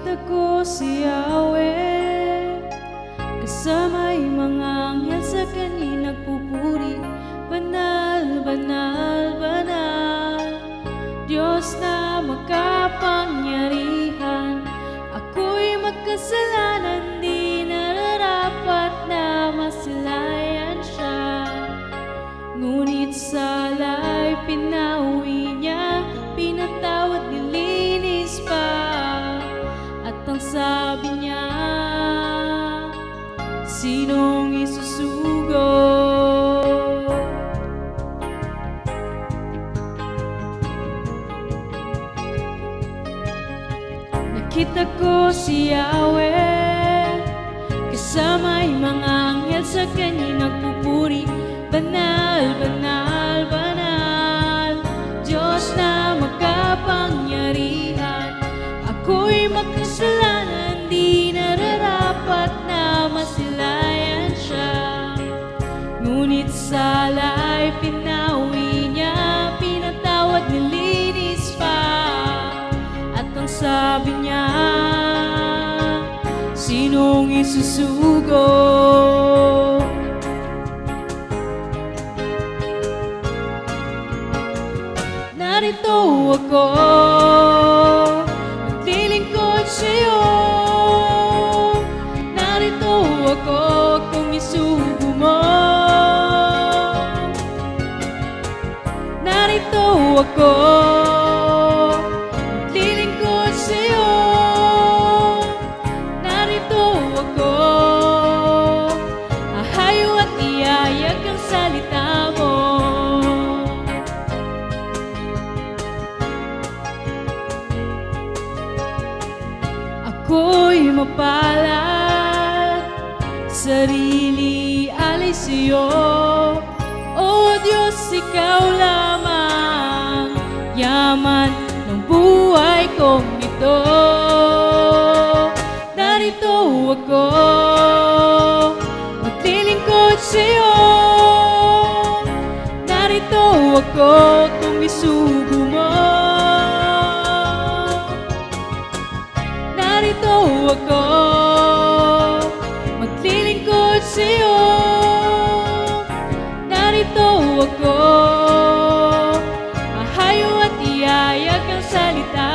Nakita ko si Yahweh, kasama'y mga anghel sa kanya nagpupuri. Banal, banal, banal, Diyos na makapangyarihan. Ako'y magkasalanan, di nararapat na masilayan siya. Ngunit sala'y pinawi niya, pinatawad, nilinis pa. At ang sabi niya, sinong isusugo? Nakita ko si Yahweh, kasama'y mga anghel sa kanya nagpupuri. Banal, banal, banal, Diyos na makapangyarihan. Ako'y makasalanan, di nararapat na masilayan siya. Ngunit sala'y pinawi niya, pinatawad, nilinis pa. At ang sabi niya, sinong isusugo? Narito ako, maglilingkod sa'yo. Narito ako kung isugo mo. Narito ako, maglilingkod sa'yo. Narito ako, ahayo at iyayag ang salita mo. Ako'y mapalad, sarili alay sa'yo. O Diyos, ikaw lamang, yaman ng buhay kong ito. Narito ako, maglilingkod sa'yo. Narito ako kung isugo mo. Narito ako, maglilingkod sa'yo. Narito ako, ahayo at iyayag ang salita